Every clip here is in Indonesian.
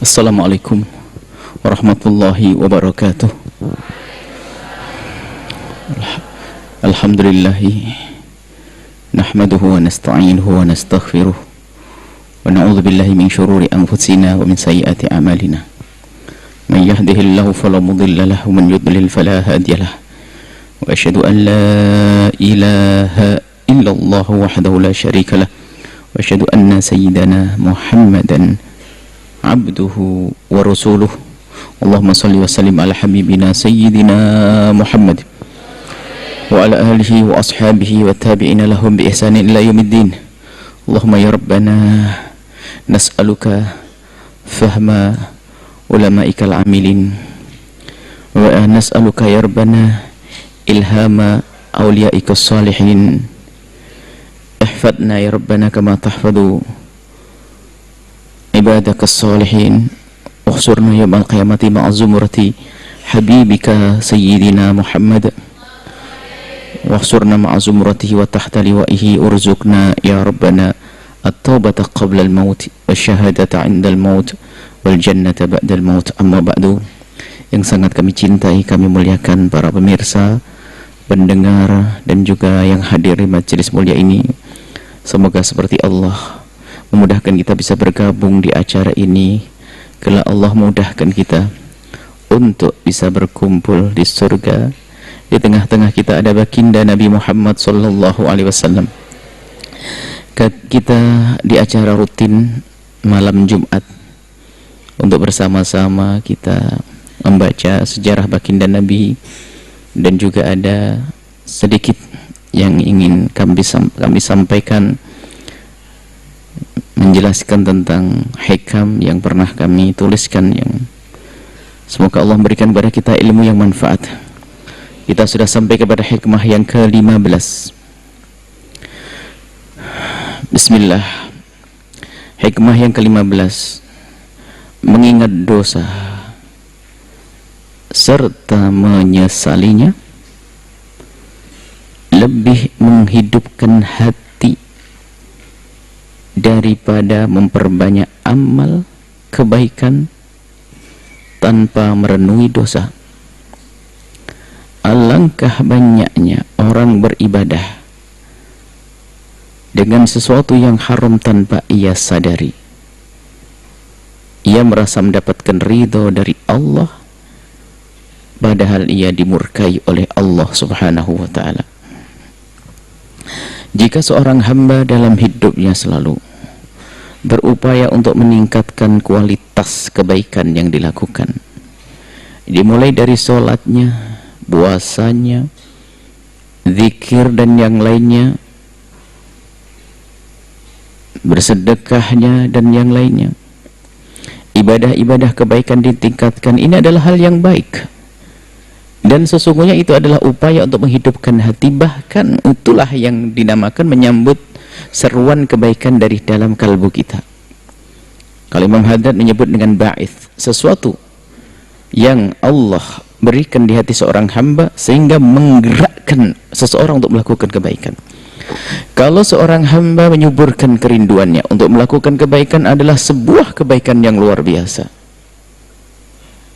Assalamualaikum warahmatullahi wabarakatuh. Alhamdulillahi nahmaduhu wa nasta'inuhu wa nastaghfiruh wa na'udzu billahi min syururi anfusina wa min sayyiati a'malina. Man yahdihillahu fala mudilla lahu wa man yudlil fala hadiya lahu. Wa asyhadu an la ilaha illallah wahdahu la syarika lah wa asyhadu anna sayyidana Muhammadan abduhu wa rasuluh. Allahumma salli wa sallim ala habibina sayyidina Muhammad wa ala alihi wa ashabihi wa tabi'ina lahum bi ihsanin ila yaumiddin. Allahumma ya rabbana nas'aluka fahma ulama'ikal amilin wa nas'aluka ya rabbana ilhama awliyaikas salihin. Ihfadna ya rabbana kama tahfadu ibadakas salihin. Ukhsurna yawmal qiyamati ma'a zumrati habibika sayyidina Muhammad. Ukhsurna ma'a zumratihi wa tahta liwa'ihi. Urzuqna ya rabbana at-taubata qabla al-maut wa syahadata 'inda al-maut wal jannata ba'da al-maut. Amma ba'du. Yang sangat kami cintai, kami muliakan para pemirsa, pendengar dan juga yang hadir di majelis mulia ini. Semoga seperti Allah memudahkan kita bisa bergabung di acara ini, kelak Allah mudahkan kita untuk bisa berkumpul di surga. Di tengah-tengah kita ada baginda Nabi Muhammad sallallahu alaihi wasallam. Kita di acara rutin malam Jumat untuk bersama-sama kita membaca sejarah baginda Nabi, dan juga ada sedikit yang ingin kami sampaikan, menjelaskan tentang hikam yang pernah kami tuliskan, yang semoga Allah memberikan kepada kita ilmu yang manfaat. Kita sudah sampai kepada hikmah yang ke-15. Bismillah. Hikmah yang ke-15, mengingat dosa serta menyesalinya lebih menghidupkan hati daripada memperbanyak amal kebaikan tanpa merenungi dosa. Alangkah banyaknya orang beribadah dengan sesuatu yang haram tanpa ia sadari. Ia merasa mendapatkan ridho dari Allah, padahal ia dimurkai oleh Allah subhanahu wa ta'ala. Jika seorang hamba dalam hidupnya selalu berupaya untuk meningkatkan kualitas kebaikan yang dilakukan, dimulai dari sholatnya, puasanya, zikir dan yang lainnya, bersedekahnya dan yang lainnya, ibadah-ibadah kebaikan ditingkatkan, ini adalah hal yang baik. Dan sesungguhnya itu adalah upaya untuk menghidupkan hati. Bahkan itulah yang dinamakan menyambut seruan kebaikan dari dalam kalbu kita. Kalau Imam Haddad menyebut dengan ba'ith, sesuatu yang Allah berikan di hati seorang hamba sehingga menggerakkan seseorang untuk melakukan kebaikan. Kalau seorang hamba menyuburkan kerinduannya untuk melakukan kebaikan, adalah sebuah kebaikan yang luar biasa.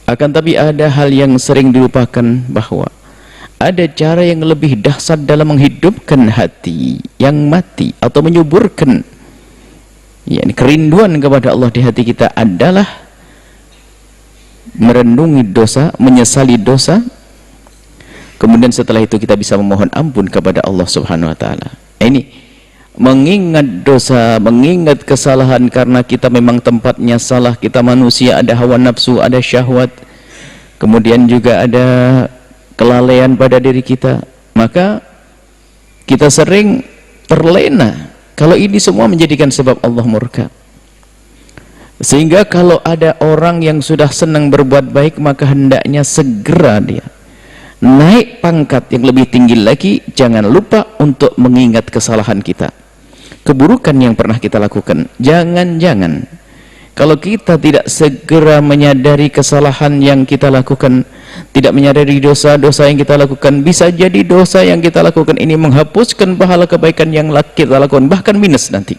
Akan tapi ada hal yang sering dilupakan, bahwa ada cara yang lebih dahsyat dalam menghidupkan hati yang mati atau menyuburkan kerinduan kepada Allah di hati kita, adalah merenungi dosa, menyesali dosa, kemudian setelah itu kita bisa memohon ampun kepada Allah subhanahu wa ta'ala. Ini mengingat dosa, mengingat kesalahan, karena kita memang tempatnya salah. Kita manusia, ada hawa nafsu, ada syahwat, kemudian juga ada kelalaian pada diri kita. Maka kita sering terlena kalau ini semua menjadikan sebab Allah murka. Sehingga kalau ada orang yang sudah senang berbuat baik, maka hendaknya segera dia naik pangkat yang lebih tinggi lagi. Jangan lupa untuk mengingat kesalahan kita, keburukan yang pernah kita lakukan. Jangan-jangan kalau kita tidak segera menyadari kesalahan yang kita lakukan, tidak menyadari dosa-dosa yang kita lakukan, bisa jadi dosa yang kita lakukan ini menghapuskan pahala kebaikan yang kita lakukan, bahkan minus nanti.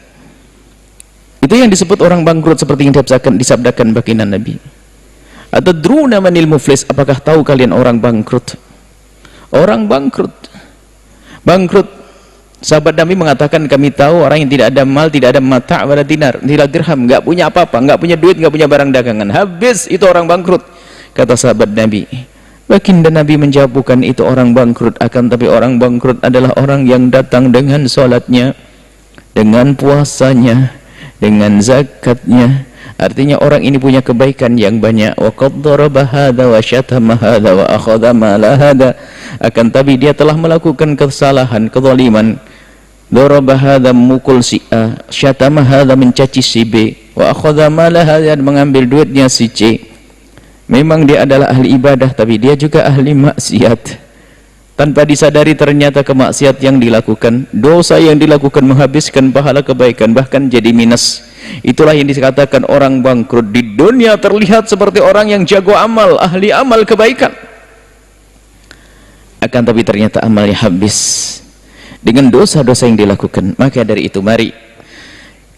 Itu Itu yang disebut orang bangkrut, seperti yang disabdakan baginda Nabi. Atadruna manil muflis, apakah tahu kalian orang bangkrut? Orang bangkrut. Bangkrut. Sahabat Nabi mengatakan, kami tahu orang yang tidak ada mal, tidak ada mata', wala dinar, tidak dirham, enggak punya apa-apa, enggak punya duit, enggak punya barang dagangan. Habis, itu orang bangkrut. Kata sahabat Nabi. Baginda Nabi menjawab, bukan itu orang bangkrut, akan tapi orang bangkrut adalah orang yang datang dengan salatnya, dengan puasanya, dengan zakatnya. Artinya orang ini punya kebaikan yang banyak. Wa qad daraba hadza wa syatama hadza wa akhadha mala hadza. Akan tapi dia telah melakukan kesalahan, kezaliman. Daraba hadza mukul si A, syatama hadza mencaci si B, wa akhadha mala hadza mengambil duitnya si C. Memang dia adalah ahli ibadah, tapi dia juga ahli maksiat. Tanpa disadari ternyata kemaksiat yang dilakukan, dosa yang dilakukan menghabiskan pahala kebaikan, bahkan jadi minus. Itulah yang dikatakan orang bangkrut. Di dunia terlihat seperti orang yang jago amal, ahli amal kebaikan, akan tapi ternyata amalnya habis dengan dosa-dosa yang dilakukan. Maka dari itu mari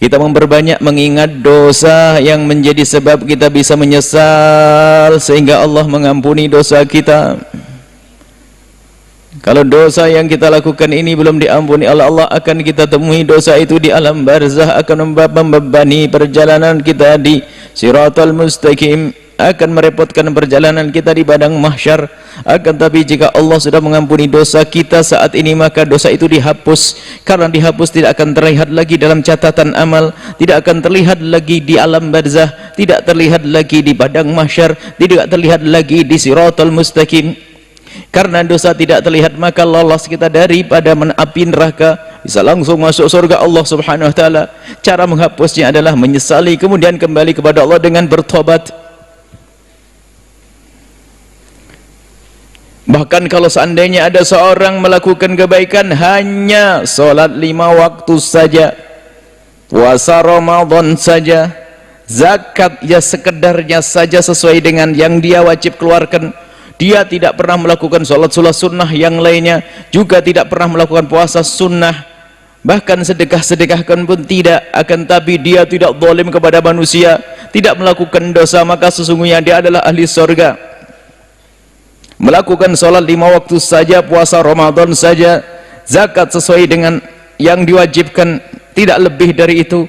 kita memperbanyak mengingat dosa yang menjadi sebab kita bisa menyesal sehingga Allah mengampuni dosa kita. Kalau dosa yang kita lakukan ini belum diampuni Allah, Allah akan kita temui dosa itu di alam barzah, akan membebani perjalanan kita di Siratal Mustaqim, akan merepotkan perjalanan kita di padang mahsyar. Akan tapi jika Allah sudah mengampuni dosa kita saat ini, maka dosa itu dihapus. Karena dihapus tidak akan terlihat lagi dalam catatan amal, tidak akan terlihat lagi di alam barzah, tidak terlihat lagi di padang mahsyar, tidak terlihat lagi di Siratal Mustaqim. Karena dosa tidak terlihat, maka lolos kita daripada api neraka, bisa langsung masuk surga Allah Subhanahu wa taala. Cara menghapusnya adalah menyesali, kemudian kembali kepada Allah dengan bertobat. Bahkan kalau seandainya ada seorang melakukan kebaikan hanya sholat 5 waktu saja, puasa Ramadan saja, zakat ya sekedarnya saja sesuai dengan yang dia wajib keluarkan, dia tidak pernah melakukan sholat sunnah yang lainnya, juga tidak pernah melakukan puasa sunnah, bahkan sedekah-sedekahkan pun tidak, akan tapi dia tidak zalim kepada manusia, tidak melakukan dosa, maka sesungguhnya dia adalah ahli surga. Melakukan sholat 5 waktu saja, puasa Ramadan saja, zakat sesuai dengan yang diwajibkan, tidak lebih dari itu,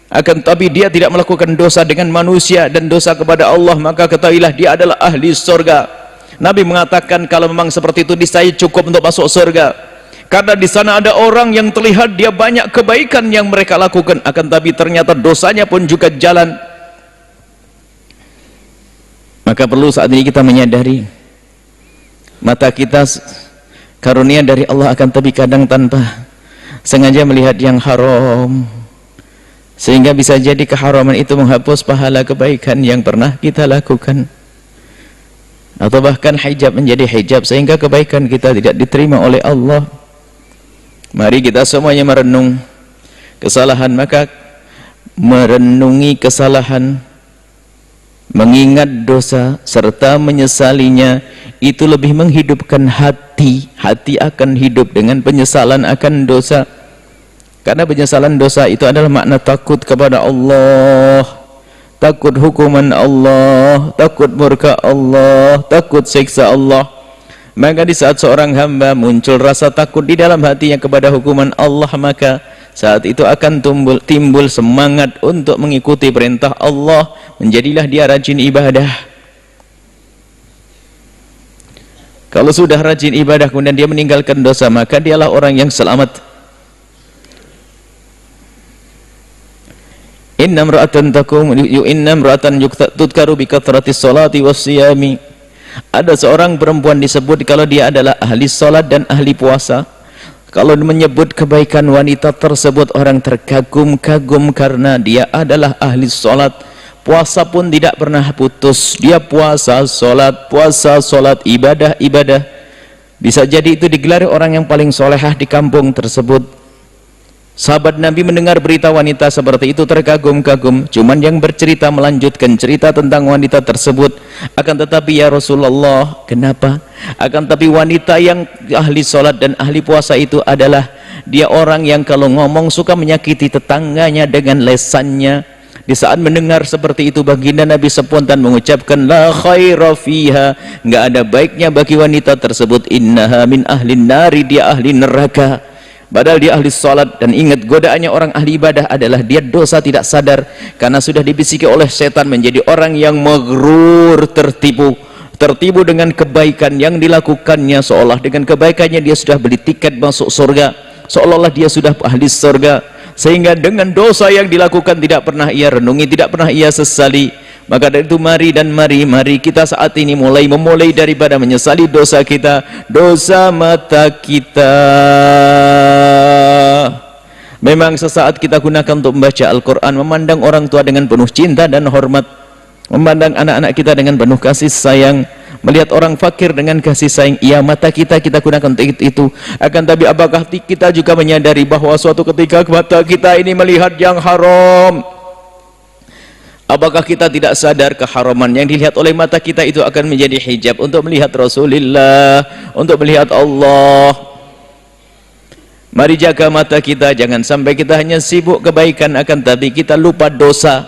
akan tapi dia tidak melakukan dosa dengan manusia dan dosa kepada Allah, maka ketahuilah dia adalah ahli surga. Nabi mengatakan kalau memang seperti itu niscaya cukup untuk masuk surga, karena di sana ada orang yang terlihat dia banyak kebaikan yang mereka lakukan, akan tapi ternyata dosanya pun juga jalan. Maka perlu saat ini kita menyadari mata kita karunia dari Allah, akan tapi kadang tanpa sengaja melihat yang haram, sehingga bisa jadi keharaman itu menghapus pahala kebaikan yang pernah kita lakukan, atau bahkan hijab menjadi hijab sehingga kebaikan kita tidak diterima oleh Allah. Mari kita semuanya merenung kesalahan, maka merenungi kesalahan, mengingat dosa serta menyesalinya, itu lebih menghidupkan hati. Hati akan hidup dengan penyesalan akan dosa, karena penyesalan dosa itu adalah makna takut kepada Allah, takut hukuman Allah, takut murka Allah, takut siksa Allah. Maka di saat seorang hamba muncul rasa takut di dalam hatinya kepada hukuman Allah, maka saat itu akan timbul semangat untuk mengikuti perintah Allah. Menjadilah dia rajin ibadah. Kalau sudah rajin ibadah kemudian dia meninggalkan dosa, maka dialah orang yang selamat. Inna imra'atan tudkaru bi kathratis sholati wassiyami. Ada seorang perempuan disebut kalau dia adalah ahli salat dan ahli puasa. Kalau menyebut kebaikan wanita tersebut, orang terkagum-kagum karena dia adalah ahli salat. Puasa pun tidak pernah putus. Dia puasa salat, ibadah. Bisa jadi itu digelari orang yang paling solehah di kampung tersebut. Sahabat Nabi mendengar berita wanita seperti itu terkagum-kagum. Cuman yang bercerita melanjutkan cerita tentang wanita tersebut. Akan tetapi ya Rasulullah, kenapa? Akan tetapi wanita yang ahli sholat dan ahli puasa itu adalah dia orang yang kalau ngomong suka menyakiti tetangganya dengan lesannya. Di saat mendengar seperti itu, baginda Nabi spontan mengucapkan la khaira fiha, enggak ada baiknya bagi wanita tersebut, innaha min ahlin nari, dia ahli neraka. Padahal dia ahli salat. Dan ingat, godaannya orang ahli ibadah adalah dia dosa tidak sadar karena sudah dibisiki oleh setan menjadi orang yang maghrur, tertipu dengan kebaikan yang dilakukannya, seolah dengan kebaikannya dia sudah beli tiket masuk surga, seolah-olah dia sudah ahli surga, sehingga dengan dosa yang dilakukan tidak pernah ia renungi, tidak pernah ia sesali. Maka dari itu mari kita saat ini memulai daripada menyesali dosa kita, dosa mata kita. Memang sesaat kita gunakan untuk membaca Al-Quran, memandang orang tua dengan penuh cinta dan hormat, memandang anak-anak kita dengan penuh kasih sayang, melihat orang fakir dengan kasih sayang. Iya, mata kita gunakan untuk itu. Akan tapi apakah kita juga menyadari bahwa suatu ketika mata kita ini melihat yang haram? Apakah kita tidak sadar keharaman yang dilihat oleh mata kita itu akan menjadi hijab untuk melihat Rasulullah, untuk melihat Allah? Mari jaga mata kita, jangan sampai kita hanya sibuk kebaikan akan tapi kita lupa dosa.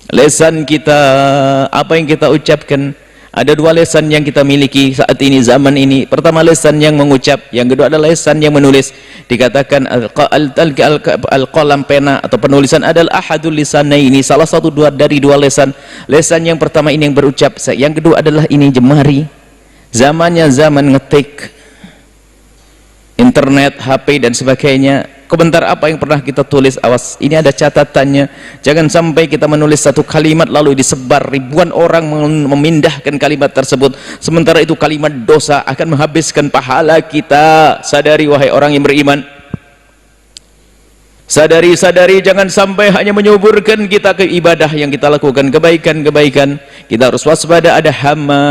Lesan kita, apa yang kita ucapkan, ada dua lesan yang kita miliki saat ini, zaman ini. Pertama lesan yang mengucap, yang kedua adalah lesan yang menulis. Dikatakan al-qalam, pena atau penulisan adalah ahadul lisanaini, salah satu dari dua lesan. Lesan yang pertama ini yang berucap, yang kedua adalah ini jemari. Zamannya zaman ngetik, internet, HP dan sebagainya. Komentar apa yang pernah kita tulis, awas, ini ada catatannya. Jangan sampai kita menulis satu kalimat lalu disebar, ribuan orang memindahkan kalimat tersebut, sementara itu kalimat dosa akan menghabiskan pahala kita. Sadari wahai orang yang beriman, sadari, jangan sampai hanya menyuburkan kita ke ibadah yang kita lakukan, kebaikan. Kita harus waspada, ada hama.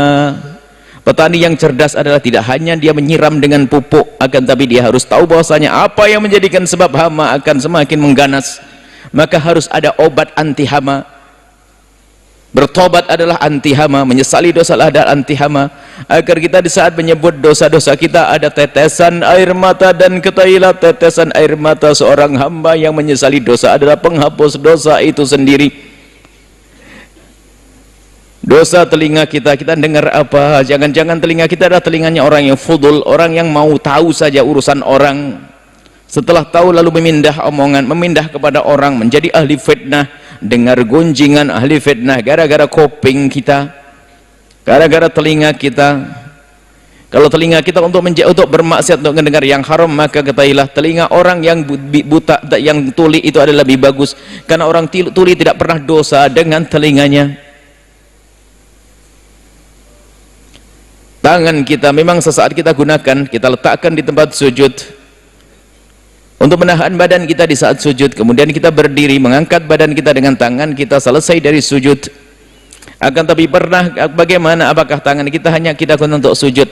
Petani yang cerdas adalah tidak hanya dia menyiram dengan pupuk, akan tapi dia harus tahu bahwasanya apa yang menjadikan sebab hama akan semakin mengganas. Maka harus ada obat anti hama. Bertobat adalah anti hama, menyesali dosa adalah anti hama. Agar kita di saat menyebut dosa-dosa kita ada tetesan air mata, dan ketahuilah tetesan air mata seorang hamba yang menyesali dosa adalah penghapus dosa itu sendiri. Dosa telinga kita dengar apa? Jangan-jangan telinga kita adalah telinganya orang yang fudul, orang yang mau tahu saja urusan orang. Setelah tahu lalu memindah omongan, memindah kepada orang, menjadi ahli fitnah, dengar gunjingan ahli fitnah gara-gara kuping kita, gara-gara telinga kita. Kalau telinga kita untuk bermaksiat, untuk mendengar yang haram, maka ketahuilah telinga orang yang buta, yang tuli itu adalah lebih bagus, karena orang tuli tidak pernah dosa dengan telinganya. Tangan kita memang sesaat kita gunakan, kita letakkan di tempat sujud untuk menahan badan kita di saat sujud. Kemudian kita berdiri mengangkat badan kita dengan tangan kita selesai dari sujud. Akan tapi pernah bagaimana, apakah tangan kita hanya kita gunakan untuk sujud?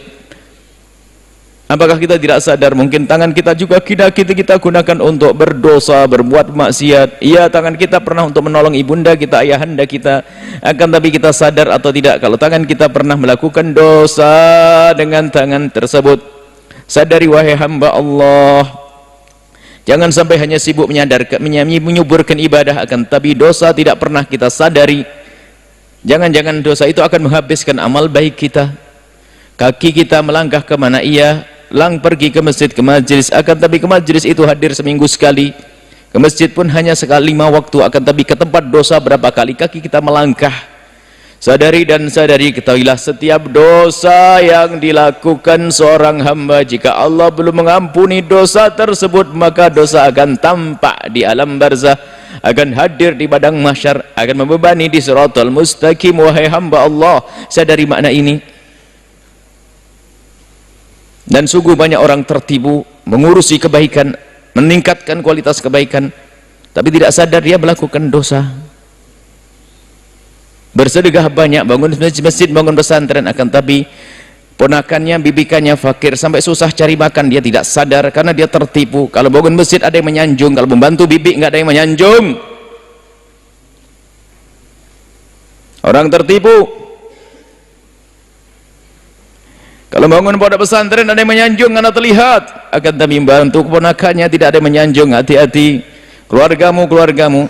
Apakah kita tidak sadar mungkin tangan kita juga kita gunakan untuk berdosa, berbuat maksiat? Iya, tangan kita pernah untuk menolong ibunda kita, ayahanda kita. Akan tapi kita sadar atau tidak kalau tangan kita pernah melakukan dosa dengan tangan tersebut? Sadari wahai hamba Allah, jangan sampai hanya sibuk menyuburkan ibadah, akan tapi dosa tidak pernah kita sadari. Jangan-jangan dosa itu akan menghabiskan amal baik kita. Kaki kita melangkah kemana? Iya, pergi ke masjid, ke majlis, akan tapi ke majlis itu hadir seminggu sekali, ke masjid pun hanya sekali 5 waktu, akan tapi ke tempat dosa berapa kali kaki kita melangkah. Sadari dan sadari, ketahuilah setiap dosa yang dilakukan seorang hamba, jika Allah belum mengampuni dosa tersebut, maka dosa akan tampak di alam barzah, akan hadir di padang mahsyar, akan membebani di siratal mustaqim. Wahai hamba Allah, sadari makna ini. Dan sungguh banyak orang tertipu mengurusi kebaikan, meningkatkan kualitas kebaikan, tapi tidak sadar dia melakukan dosa. Bersedekah banyak, bangun masjid, bangun pesantren, akan tapi ponakannya, bibikannya fakir sampai susah cari makan, dia tidak sadar karena dia tertipu. Kalau bangun masjid ada yang menyanjung, kalau membantu bibi nggak ada yang menyanjung. Orang tertipu. Kalau bangun pondok pesantren ada yang menyanjung karena terlihat, akan tapi membantu keponakannya tidak ada yang menyanjung. Hati-hati keluargamu.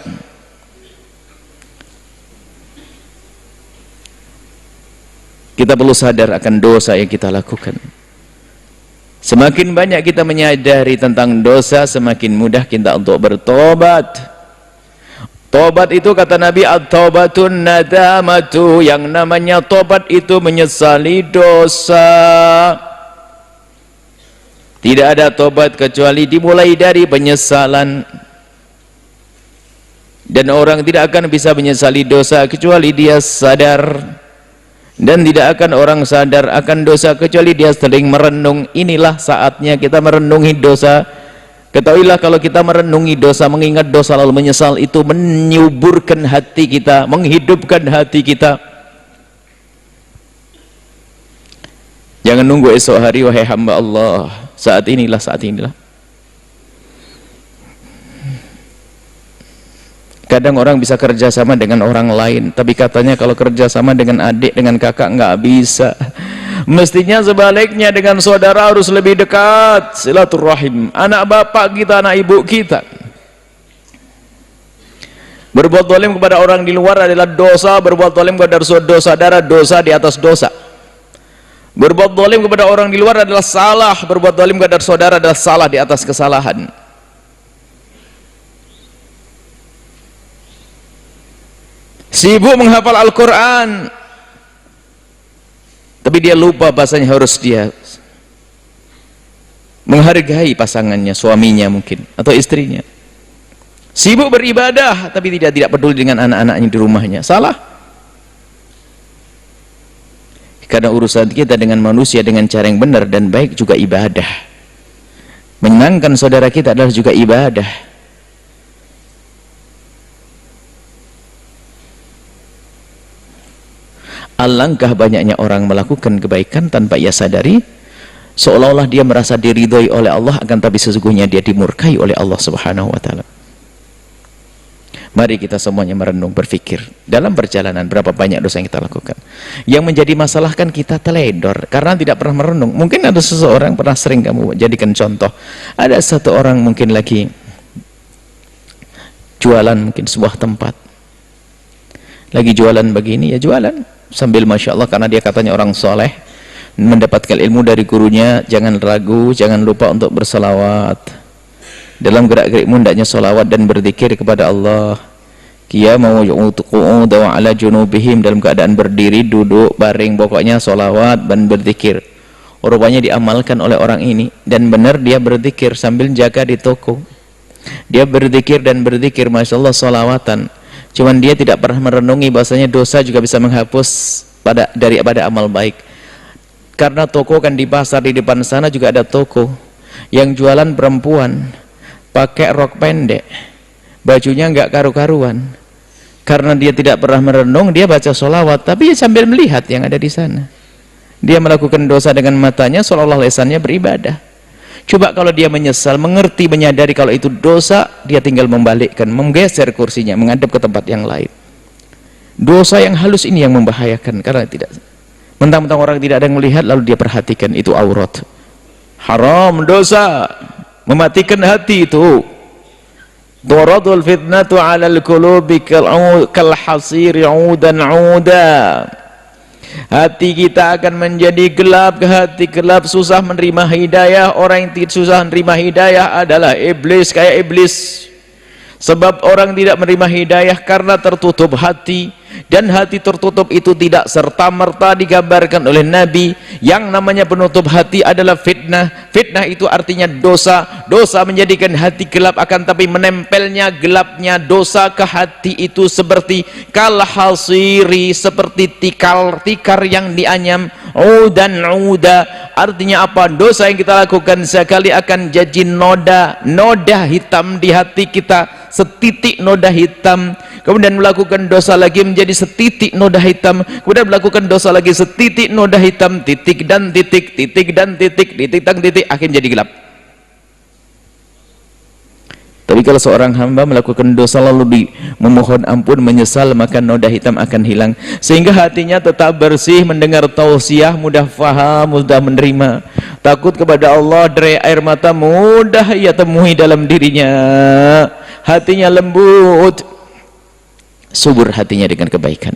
Kita perlu sadar akan dosa yang kita lakukan. Semakin banyak kita menyadari tentang dosa, semakin mudah kita untuk bertobat. Tobat itu kata Nabi, at-taubatun nadamatu, yang namanya tobat itu menyesali dosa. Tidak ada tobat kecuali dimulai dari penyesalan. Dan orang tidak akan bisa menyesali dosa kecuali dia sadar. Dan tidak akan orang sadar akan dosa kecuali dia sering merenung. Inilah saatnya kita merenungi dosa. Ketahuilah kalau kita merenungi dosa, mengingat dosa lalu menyesal, itu menyuburkan hati kita, menghidupkan hati kita. Jangan nunggu esok hari, wahai hamba Allah. Saat inilah. Kadang orang bisa kerja sama dengan orang lain, tapi katanya kalau kerja sama dengan adik, dengan kakak nggak bisa. Mestinya sebaliknya, dengan saudara harus lebih dekat, silaturahim. Anak bapak kita, anak ibu kita. Berbuat zalim kepada orang di luar adalah dosa, berbuat zalim kepada saudara dosa di atas dosa. Berbuat zalim kepada orang di luar adalah salah, berbuat zalim kepada saudara adalah salah di atas kesalahan. Sibuk menghafal Al-Quran, tapi dia lupa bahasanya harus dia menghargai pasangannya, suaminya mungkin, atau istrinya. Sibuk beribadah, tapi tidak peduli dengan anak-anaknya di rumahnya. Salah. Karena urusan kita dengan manusia dengan cara yang benar dan baik juga ibadah. Menyenangkan saudara kita adalah juga ibadah. Alangkah banyaknya orang melakukan kebaikan tanpa ia sadari, seolah-olah dia merasa diridhoi oleh Allah, akan tapi sesungguhnya dia dimurkai oleh Allah Subhanahu wa taala. Mari kita semuanya merenung, berpikir dalam perjalanan berapa banyak dosa yang kita lakukan. Yang menjadi masalah kan kita teledor karena tidak pernah merenung. Mungkin ada seseorang, pernah sering kamu jadikan contoh, ada satu orang mungkin lagi jualan mungkin sebuah tempat, lagi jualan begini, ya jualan sambil Masya Allah, karena dia katanya orang soleh, mendapatkan ilmu dari gurunya. Jangan ragu, jangan lupa untuk bersalawat. Dalam gerak-gerikmu hendaknya salawat dan berzikir kepada Allah. Qiyamu qu'udan wa ala junubihim, dalam keadaan berdiri, duduk, baring, pokoknya salawat dan berzikir. Rupanya diamalkan oleh orang ini, dan benar dia berzikir sambil jaga di toko. Dia berzikir dan berzikir, Masya Allah, salawatan. Cuman dia tidak pernah merenungi bahasanya dosa juga bisa menghapus daripada amal baik. Karena toko kan di pasar, di depan sana juga ada toko yang jualan perempuan pakai rok pendek, bajunya enggak karu-karuan. Karena dia tidak pernah merenung, dia baca sholawat tapi sambil melihat yang ada di sana. Dia melakukan dosa dengan matanya, seolah-olah lisannya beribadah. Coba kalau dia menyesal, mengerti, menyadari kalau itu dosa, dia tinggal membalikkan, menggeser kursinya, menghadap ke tempat yang lain. Dosa yang halus ini yang membahayakan, karena tidak, mentang-mentang orang tidak ada yang melihat lalu dia perhatikan, itu aurat. Haram, dosa, mematikan hati itu. Turadul fitnatu 'alal qulubi kal hasiri 'udan 'uda. Hati kita akan menjadi gelap, hati gelap, susah menerima hidayah. Orang yang susah menerima hidayah adalah iblis, kayak iblis. Sebab orang tidak menerima hidayah karena tertutup hati. Dan hati tertutup itu tidak serta-merta digambarkan oleh Nabi. Yang namanya penutup hati adalah fitnah. Fitnah itu artinya dosa. Dosa menjadikan hati gelap, akan tapi menempelnya gelapnya dosa ke hati itu seperti kalhasiri, seperti tikar yang dianyam. Udan uda, Artinya apa? Dosa yang kita lakukan sekali akan jadi noda hitam di hati kita, setitik noda hitam. Kemudian melakukan dosa lagi menjadi setitik noda hitam, kemudian melakukan dosa lagi setitik noda hitam, titik dan titik, titik dan titik, titik dan titik, akhirnya jadi gelap. Tapi kalau seorang hamba melakukan dosa lalu memohon ampun, menyesal, maka noda hitam akan hilang, sehingga hatinya tetap bersih, mendengar tausiah, mudah faham, mudah menerima, takut kepada Allah, derai air mata mudah ia temui dalam dirinya, hatinya lembut, subur hatinya dengan kebaikan.